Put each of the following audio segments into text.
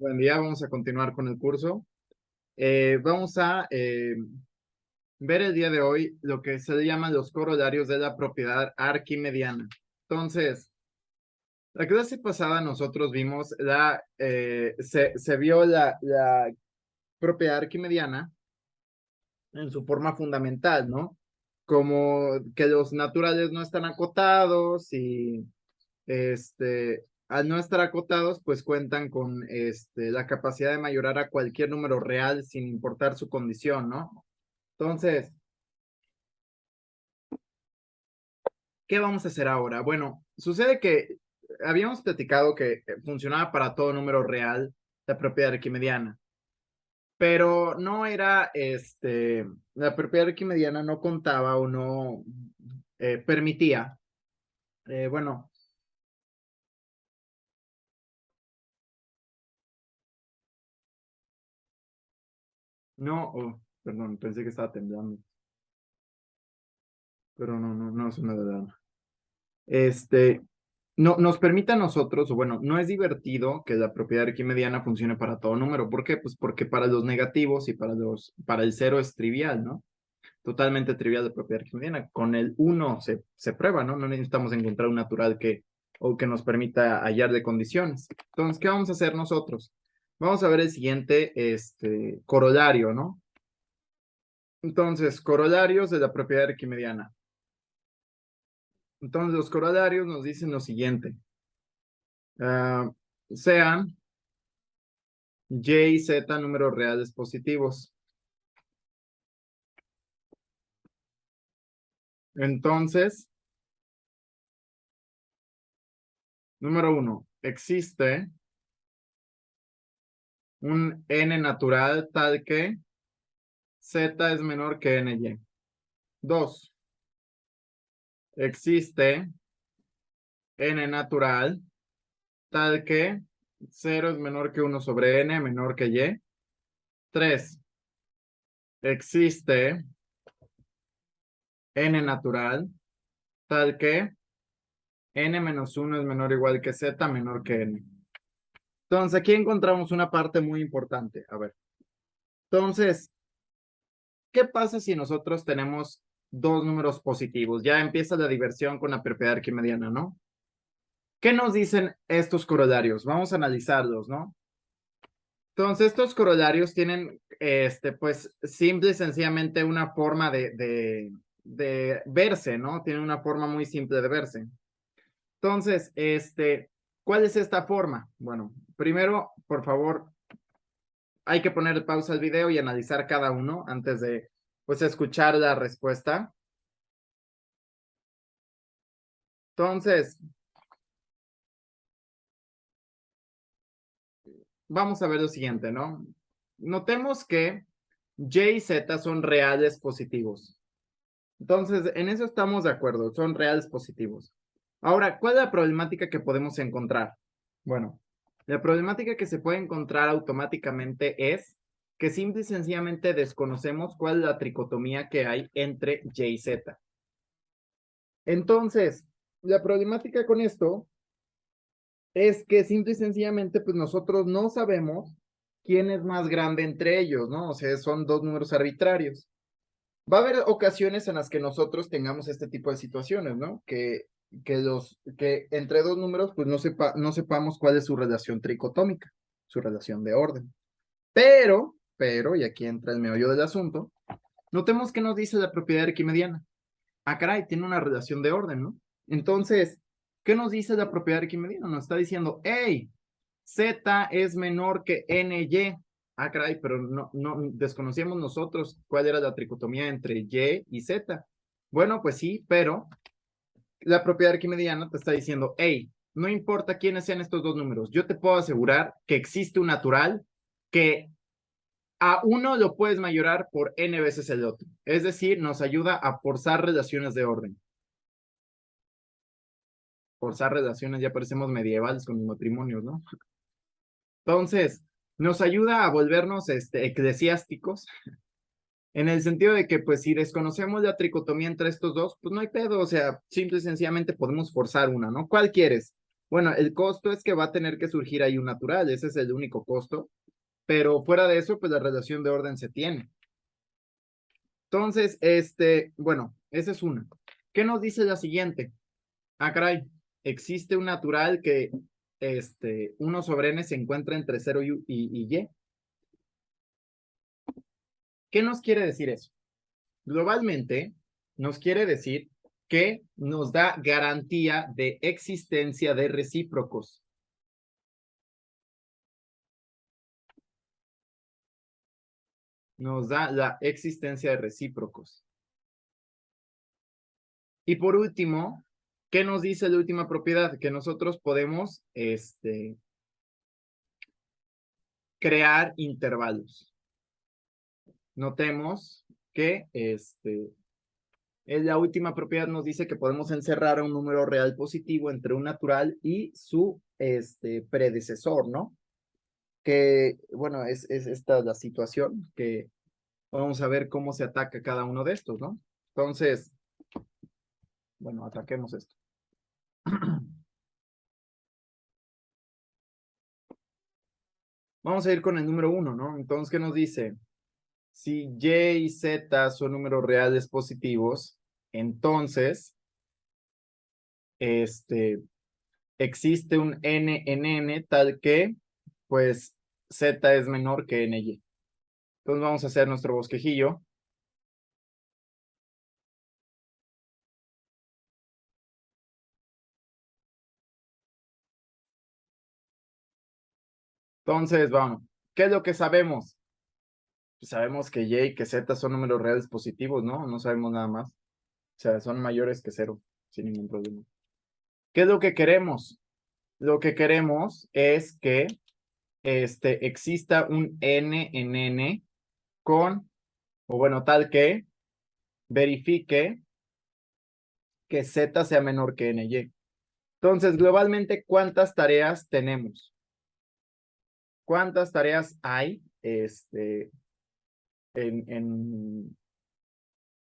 Buen día, vamos a continuar con el curso. Vamos a ver el día de hoy lo que se llama los corolarios de la propiedad arquimediana. Entonces, la clase pasada nosotros vimos se vio la propiedad arquimediana en su forma fundamental, ¿no? Como que los naturales no están acotados y al no estar acotados, pues cuentan con la capacidad de mayorar a cualquier número real sin importar su condición, ¿no? Entonces, ¿qué vamos a hacer ahora? Bueno, sucede que habíamos platicado que funcionaba para todo número real la propiedad arquimediana, pero no era, la propiedad arquimediana no contaba o no permitía, bueno, no, oh, perdón, pensé que estaba temblando, pero no es una verdad. este, no, nos permite a nosotros, o bueno, no es divertido que la propiedad arquimediana funcione para todo número. ¿Por qué? Pues porque para los negativos y para el cero es trivial, ¿no? Totalmente trivial la propiedad arquimediana. Con el uno se prueba, ¿no? No necesitamos encontrar un natural o que nos permita hallar de condiciones. Entonces, ¿qué vamos a hacer nosotros? Vamos a ver el siguiente, corolario, ¿no? Entonces, corolarios de la propiedad arquimediana. Entonces, los corolarios nos dicen lo siguiente. Sean Y y Z números reales positivos. Entonces, número uno, existe un n natural tal que Z es menor que ny. Dos, existe n natural tal que 0 es menor que 1 sobre n menor que y. Tres, existe n natural tal que n menos 1 es menor o igual que z menor que n. Entonces, aquí encontramos una parte muy importante. A ver. Entonces, ¿qué pasa si nosotros tenemos dos números positivos? Ya empieza la diversión con la propiedad arquimediana, ¿no? ¿Qué nos dicen estos corolarios? Vamos a analizarlos, ¿no? Entonces, estos corolarios tienen, pues, simple y sencillamente una forma de verse, ¿no? Tienen una forma muy simple de verse. Entonces, ¿cuál es esta forma? Bueno, primero, por favor, hay que poner pausa al video y analizar cada uno antes de, pues, escuchar la respuesta. Entonces, vamos a ver lo siguiente, ¿no? Notemos que Y y Z son reales positivos. Entonces, en eso estamos de acuerdo, son reales positivos. Ahora, ¿cuál es la problemática que podemos encontrar? Bueno, la problemática que se puede encontrar automáticamente es que simple y sencillamente desconocemos cuál es la tricotomía que hay entre Y y Z. Entonces, la problemática con esto es que simple y sencillamente, pues nosotros no sabemos quién es más grande entre ellos, ¿no? O sea, son dos números arbitrarios. Va a haber ocasiones en las que nosotros tengamos este tipo de situaciones, ¿no? Que entre dos números, pues no sepamos cuál es su relación tricotómica, su relación de orden. Y aquí entra el meollo del asunto, notemos que nos dice la propiedad arquimediana. Ah, caray, tiene una relación de orden, ¿no? Entonces, ¿qué nos dice la propiedad arquimediana? Nos está diciendo, hey, Z es menor que NY. Ah, caray, pero no desconocíamos nosotros cuál era la tricotomía entre Y y Z. Bueno, pues sí, pero la propiedad arquimediana te está diciendo, hey, no importa quiénes sean estos dos números, yo te puedo asegurar que existe un natural que a uno lo puedes mayorar por n veces el otro. Es decir, nos ayuda a forzar relaciones de orden. Forzar relaciones, ya parecemos medievales con los matrimonios, ¿no? Entonces, nos ayuda a volvernos eclesiásticos, en el sentido de que, pues, si desconocemos la tricotomía entre estos dos, pues no hay pedo, o sea, simple y sencillamente podemos forzar una, ¿no? ¿Cuál quieres? Bueno, el costo es que va a tener que surgir ahí un natural, ese es el único costo, pero fuera de eso, pues la relación de orden se tiene. Entonces, bueno, esa es una. ¿Qué nos dice la siguiente? Ah, caray, existe un natural que 1 sobre n se encuentra entre 0 y y. ¿Qué nos quiere decir eso? Globalmente, nos quiere decir que nos da garantía de existencia de recíprocos. Nos da la existencia de recíprocos. Y por último, ¿qué nos dice la última propiedad? Que nosotros podemos crear intervalos. Notemos que la última propiedad nos dice que podemos encerrar un número real positivo entre un natural y su predecesor, ¿no? Que, bueno, es esta la situación que vamos a ver cómo se ataca cada uno de estos, ¿no? Entonces, bueno, ataquemos esto. Vamos a ir con el número 1, ¿no? Entonces, ¿qué nos dice? Si y y z son números reales positivos, entonces, existe un n en n tal que, pues, z es menor que ny. Entonces vamos a hacer nuestro bosquejillo. Entonces, vamos, ¿qué es lo que sabemos? Pues sabemos que y y que z son números reales positivos, ¿no? No sabemos nada más. O sea, son mayores que 0, sin ningún problema. ¿Qué es lo que queremos? Lo que queremos es que exista un n en n con, o bueno, tal que verifique que z sea menor que ny. Entonces, globalmente, ¿cuántas tareas tenemos? ¿Cuántas tareas hay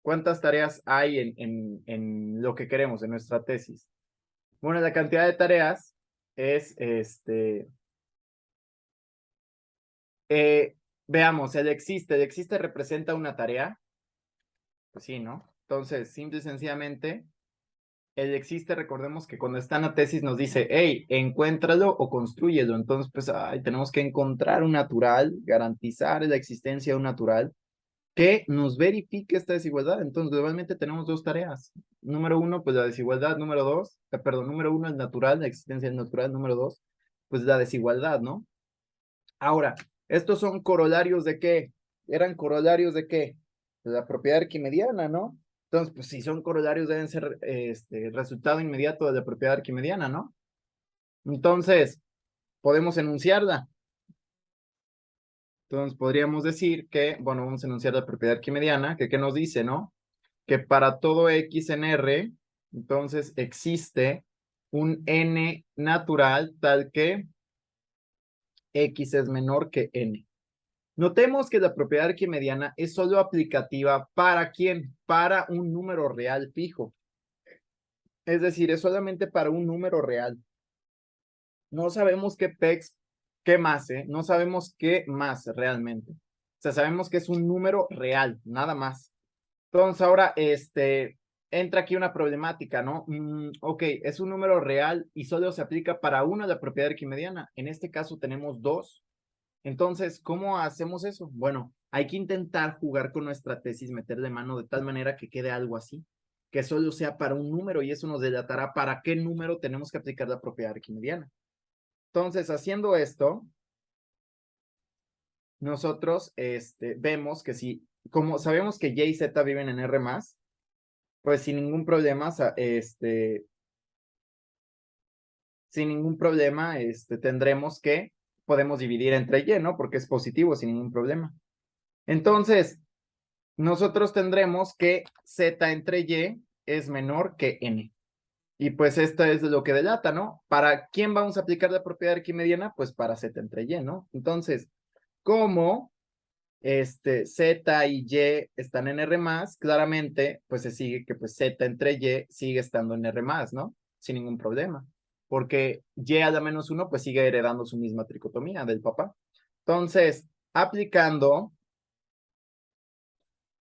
¿cuántas tareas hay en lo que queremos, en nuestra tesis? Bueno, la cantidad de tareas es, veamos, el existe representa una tarea, pues sí, ¿no? Entonces, simple y sencillamente, el existe, recordemos que cuando está en la tesis nos dice, hey, encuéntralo o construyelo. Entonces, pues, tenemos que encontrar un natural, garantizar la existencia de un natural que nos verifique esta desigualdad. Entonces, globalmente tenemos dos tareas. Número 1, pues la desigualdad. Número 2, perdón, número 1 es natural, la existencia es natural. Número 2, pues la desigualdad, ¿no? Ahora, ¿estos son corolarios de qué? ¿Eran corolarios de qué? De la propiedad arquimediana, ¿no? Entonces, pues si son corolarios deben ser resultado inmediato de la propiedad arquimediana, ¿no? Entonces, podemos enunciarla. Entonces, podríamos decir que, bueno, vamos a enunciar la propiedad arquimediana, que ¿qué nos dice, no? Que para todo x en R, entonces existe un n natural tal que x es menor que n. Notemos que la propiedad arquimediana es solo aplicativa ¿para quién? Para un número real fijo. Es decir, es solamente para un número real. No sabemos qué más, ¿eh? No sabemos qué más realmente. O sea, sabemos que es un número real, nada más. Entonces ahora, entra aquí una problemática, ¿no? Ok, es un número real y solo se aplica para una de la propiedad arquimediana. En este caso tenemos dos. Entonces, ¿cómo hacemos eso? Bueno, hay que intentar jugar con nuestra tesis, meterle mano de tal manera que quede algo así, que solo sea para un número y eso nos delatará para qué número tenemos que aplicar la propiedad arquimediana. Entonces, haciendo esto, nosotros vemos que si, como sabemos que y y z viven en R+, pues sin ningún problema, tendremos que podemos dividir entre y, ¿no? Porque es positivo sin ningún problema. Entonces, nosotros tendremos que z entre y es menor que n. Y pues esto es lo que delata, ¿no? ¿Para quién vamos a aplicar la propiedad arquimediana? Pues para z entre y, ¿no? Entonces, como z y y están en R+, claramente, pues se sigue que pues z entre y sigue estando en R+, ¿no? Sin ningún problema. porque y a la menos 1 pues sigue heredando su misma tricotomía del papá. Entonces, aplicando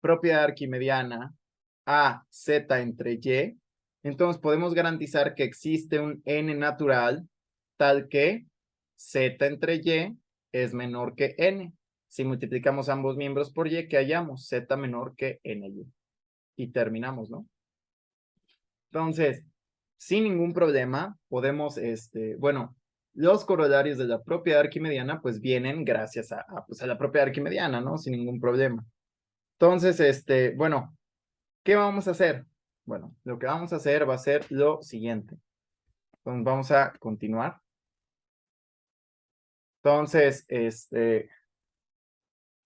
propiedad arquimediana a z entre y, entonces podemos garantizar que existe un n natural tal que z entre y es menor que n. Si multiplicamos ambos miembros por y, que hallamos z menor que ny. Y terminamos, ¿no? Entonces, sin ningún problema, podemos, bueno, los corolarios de la propiedad arquimediana, pues vienen gracias pues, a la propiedad arquimediana, ¿no? Sin ningún problema. Entonces, bueno, ¿qué vamos a hacer? Bueno, lo que vamos a hacer va a ser lo siguiente. Entonces, vamos a continuar. Entonces,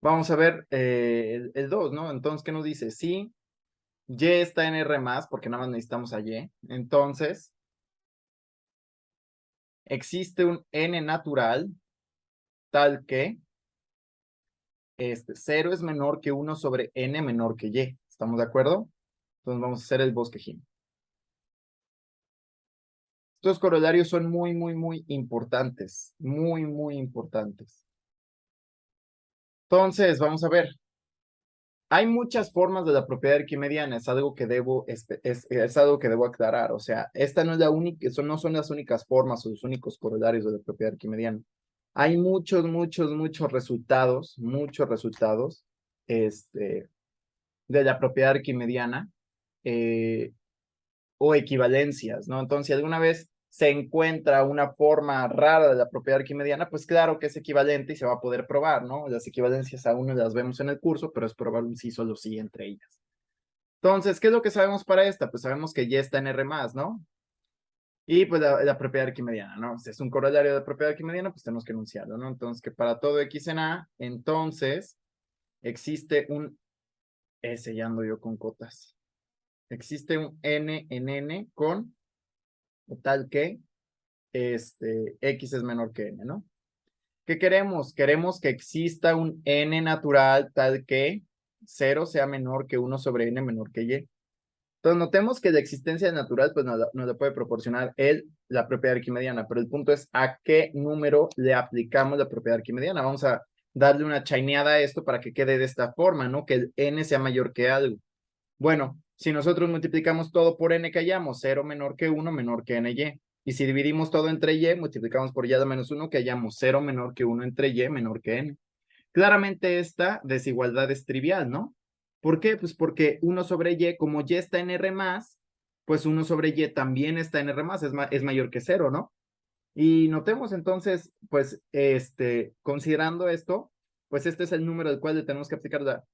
vamos a ver el 2, ¿no? Entonces, ¿qué nos dice? Sí, y está en R+, porque nada más necesitamos a y. Entonces, existe un n natural tal que 0 es menor que 1 sobre n menor que y. ¿Estamos de acuerdo? Entonces vamos a hacer el bosquejín. Estos corolarios son muy, muy, muy importantes. Muy, muy importantes. Entonces, vamos a ver. Hay muchas formas de la propiedad arquimediana. Es algo que es algo que debo aclarar. O sea, esta no es la única, no son las únicas formas o los únicos corolarios de la propiedad arquimediana. Hay muchos, muchos, muchos resultados, de la propiedad arquimediana o equivalencias, ¿no? Entonces, si alguna vez se encuentra una forma rara de la propiedad arquimediana, pues claro que es equivalente y se va a poder probar, ¿no? Las equivalencias aún no las vemos en el curso, pero es probar un sí solo sí entre ellas. Entonces, ¿qué es lo que sabemos para esta? Pues sabemos que y está en R+, ¿no? Y pues la propiedad arquimediana, ¿no? Si es un corolario de la propiedad arquimediana, pues tenemos que enunciarlo, ¿no? Entonces, que para todo x en A, entonces existe un sellando yo con cotas. Existe un n en n con tal que x es menor que n, ¿no? ¿Qué queremos? Queremos que exista un n natural tal que 0 sea menor que 1 sobre n menor que y. Entonces, notemos que la existencia natural pues nos la puede proporcionar la propiedad arquimediana, pero el punto es a qué número le aplicamos la propiedad arquimediana. Vamos a darle una chaineada a esto para que quede de esta forma, ¿no? Que el n sea mayor que algo. Bueno, si nosotros multiplicamos todo por n que hallamos, 0 menor que 1 menor que ny. Y si dividimos todo entre y, multiplicamos por y a la menos 1 que hallamos 0 menor que 1 entre y menor que n. Claramente esta desigualdad es trivial, ¿no? ¿Por qué? Pues porque 1 sobre y, como y está en R+, pues 1 sobre y también está en R+, es mayor que 0, ¿no? Y notemos entonces, pues, considerando esto, pues este es el número al cual le tenemos que aplicar la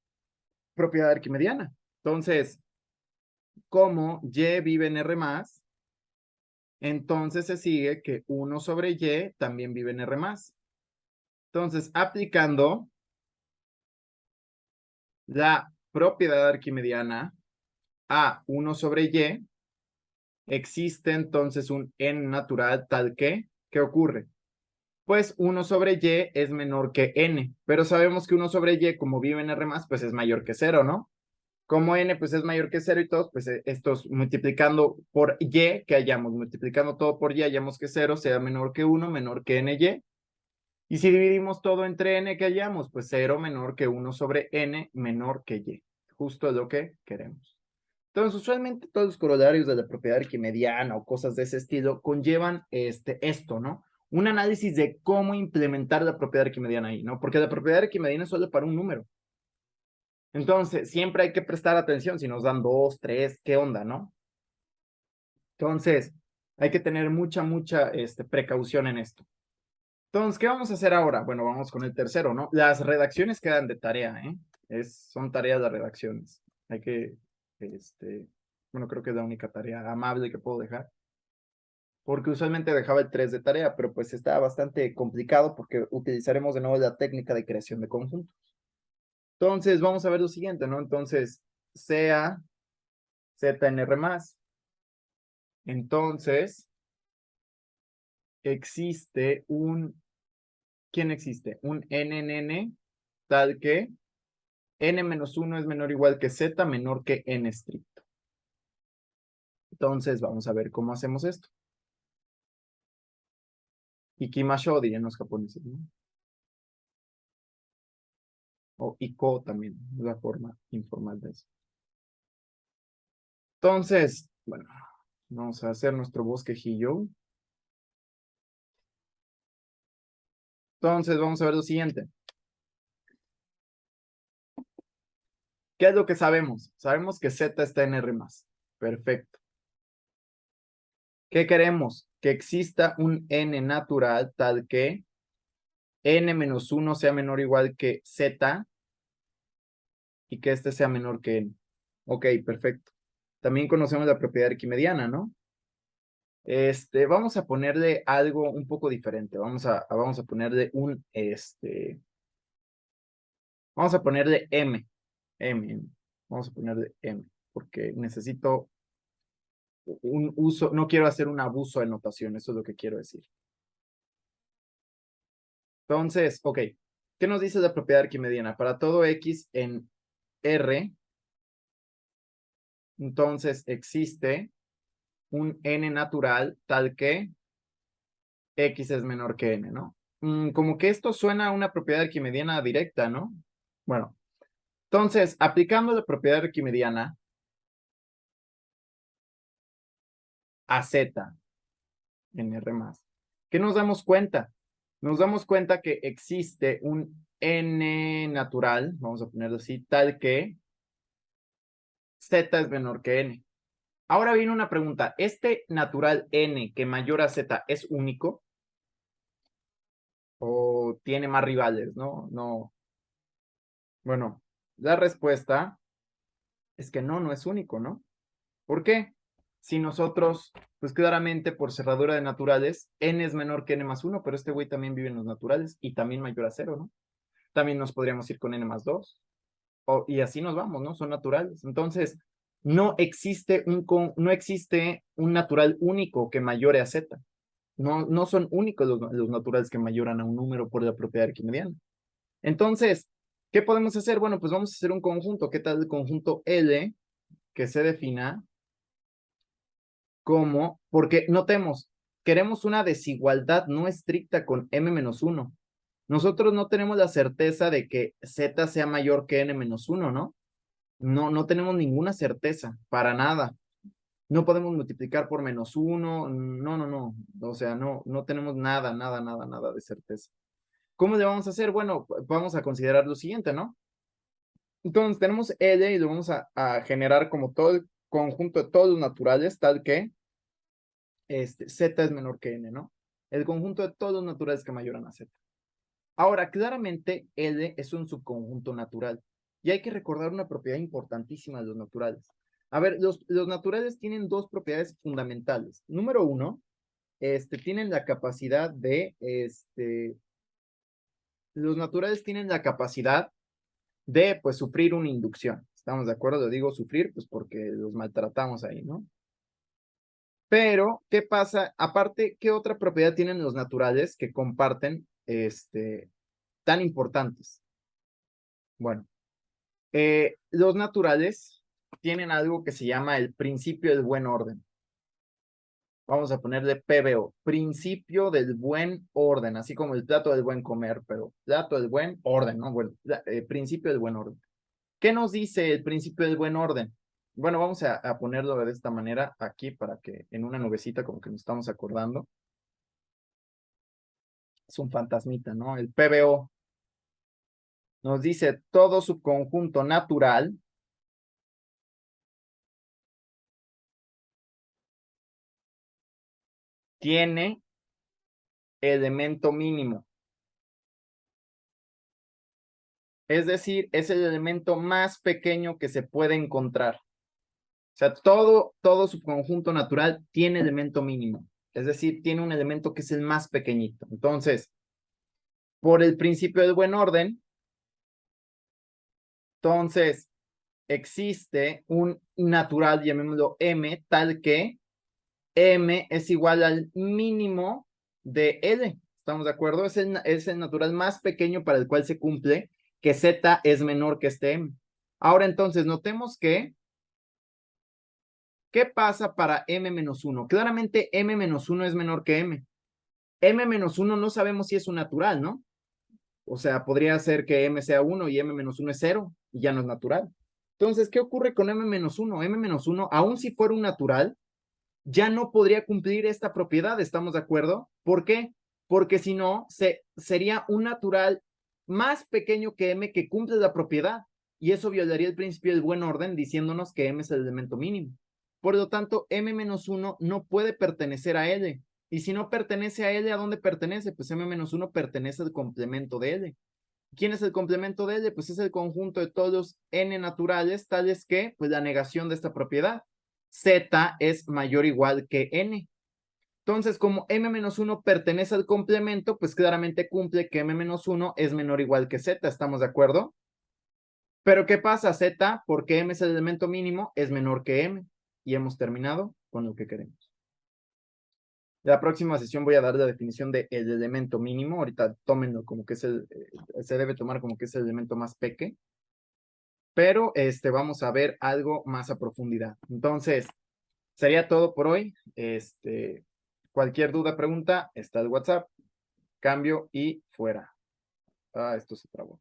propiedad arquimediana. Entonces, como y vive en R+, entonces se sigue que 1 sobre y también vive en R+. Entonces, aplicando la propiedad arquimediana a 1 sobre y, existe entonces un n natural tal que, ¿qué ocurre? Pues 1 sobre y es menor que n, pero sabemos que 1 sobre y, como vive en R+, pues es mayor que 0, ¿no? Como n pues es mayor que 0 y todos, pues estos multiplicando por y, que hallamos, multiplicando todo por y, hallamos que 0 sea menor que 1, menor que ny. Y si dividimos todo entre n, que hallamos, pues 0 menor que 1 sobre n, menor que y. Justo lo que queremos. Entonces, usualmente todos los corolarios de la propiedad arquimediana o cosas de ese estilo conllevan esto, ¿no? Un análisis de cómo implementar la propiedad arquimediana ahí, ¿no? Porque la propiedad arquimediana es solo para un número. Entonces, siempre hay que prestar atención si nos dan 2, 3, ¿qué onda, no? Entonces, hay que tener mucha, mucha precaución en esto. Entonces, ¿qué vamos a hacer ahora? Bueno, vamos con el tercero, ¿no? Las redacciones quedan de tarea, ¿eh? Son tareas de redacciones. Hay que, bueno, creo que es la única tarea amable que puedo dejar. Porque usualmente dejaba el 3 de tarea, pero pues está bastante complicado porque utilizaremos de nuevo la técnica de creación de conjuntos. Entonces, vamos a ver lo siguiente, ¿no? Entonces, sea Z en R+, entonces, existe ¿quién existe? Un n en n, tal que n menos 1 es menor o igual que z menor que n estricto. Entonces, vamos a ver cómo hacemos esto. Ikimashou dirían los japoneses, ¿no? O iko también, es la forma informal de eso. Entonces, bueno, vamos a hacer nuestro bosquejillo. Entonces, vamos a ver lo siguiente. ¿Qué es lo que sabemos? Sabemos que Z está en R+. Perfecto. ¿Qué queremos? Que exista un N natural tal que N-1 sea menor o igual que Z y que este sea menor que N. Ok, perfecto. También conocemos la propiedad arquimediana, ¿no? Vamos a ponerle algo un poco diferente. Vamos a ponerle vamos a ponerle M. Vamos a ponerle M, porque necesito un uso, no quiero hacer un abuso de notación, eso es lo que quiero decir. Entonces, ok, ¿qué nos dice la propiedad arquimediana? Para todo X en R, entonces existe un N natural tal que X es menor que N, ¿no? Como que esto suena a una propiedad arquimediana directa, ¿no? Bueno, entonces, aplicando la propiedad arquimediana a Z en R+, ¿qué nos damos cuenta? Nos damos cuenta que existe un N natural, vamos a ponerlo así, tal que Z es menor que N. Ahora viene una pregunta, ¿este natural N que mayor a Z es único? ¿O tiene más rivales? No. Bueno, la respuesta es que no es único, ¿no? ¿Por qué? Si nosotros, pues claramente por cerradura de naturales, N es menor que N+1, pero este güey también vive en los naturales y también mayor a 0, ¿no? También nos podríamos ir con N+2. Y así nos vamos, ¿no? Son naturales. Entonces, no existe un natural único que mayore a Z. No son únicos los naturales que mayoran a un número por la propiedad arquimediana. Entonces, ¿qué podemos hacer? Bueno, pues vamos a hacer un conjunto. ¿Qué tal el conjunto L que se defina como, porque notemos, queremos una desigualdad no estricta con M-1. Nosotros no tenemos la certeza de que Z sea mayor que N-1, ¿no? No tenemos ninguna certeza, para nada. No podemos multiplicar por -1, no. O sea, no tenemos nada de certeza. ¿Cómo le vamos a hacer? Bueno, vamos a considerar lo siguiente, ¿no? Entonces tenemos L y lo vamos a generar como todo el conjunto de todos los naturales, tal que Z es menor que N, ¿no? El conjunto de todos los naturales que mayoran a Z. Ahora, claramente L es un subconjunto natural. Y hay que recordar una propiedad importantísima de los naturales. A ver, los naturales tienen dos propiedades fundamentales. Número uno, tienen la capacidad los naturales tienen la capacidad de, pues, sufrir una inducción. ¿Estamos de acuerdo? Lo digo sufrir, pues, porque los maltratamos ahí, ¿no? Pero, ¿qué pasa? Aparte, ¿qué otra propiedad tienen los naturales que comparten, tan importantes? Bueno, los naturales tienen algo que se llama el principio del buen orden. Vamos a ponerle PBO, principio del buen orden, así como el plato del buen comer, pero plato del buen orden, ¿no? Bueno, principio del buen orden. ¿Qué nos dice el principio del buen orden? Bueno, vamos a ponerlo de esta manera aquí para que en una nubecita como que nos estamos acordando. Es un fantasmita, ¿no? El PBO nos dice todo subconjunto natural tiene elemento mínimo. Es decir, es el elemento más pequeño que se puede encontrar. O sea, todo subconjunto natural tiene elemento mínimo. Es decir, tiene un elemento que es el más pequeñito. Entonces, por el principio del buen orden, entonces existe un natural, llamémoslo M, tal que M es igual al mínimo de L. ¿Estamos de acuerdo? Es el natural más pequeño para el cual se cumple que Z es menor que este M. Ahora entonces, notemos que, ¿qué pasa para M-1? Claramente M-1 es menor que M. m-1 no sabemos si es un natural, ¿no? O sea, podría ser que m sea 1 y m-1 es 0 y ya no es natural. Entonces, ¿qué ocurre con m-1? M-1, aun si fuera un natural, ya no podría cumplir esta propiedad, ¿estamos de acuerdo? ¿Por qué? Porque si no, sería un natural más pequeño que m que cumple la propiedad, y eso violaría el principio del buen orden diciéndonos que m es el elemento mínimo. Por lo tanto, m-1 no puede pertenecer a L, y si no pertenece a L, ¿a dónde pertenece? Pues m-1 pertenece al complemento de L. ¿Quién es el complemento de L? Pues es el conjunto de todos los n naturales, tales que, pues la negación de esta propiedad. Z es mayor o igual que n. Entonces, como m-1 pertenece al complemento, pues claramente cumple que m-1 es menor o igual que z, ¿estamos de acuerdo? Pero ¿qué pasa? Z, porque m es el elemento mínimo, es menor que m. Y hemos terminado con lo que queremos. La próxima sesión voy a dar la definición del elemento mínimo. Ahorita tómenlo como que es se debe tomar como que es el elemento más pequeño. Pero vamos a ver algo más a profundidad. Entonces, sería todo por hoy. Cualquier duda, pregunta, está el WhatsApp. Cambio y fuera. Ah, esto se trabó.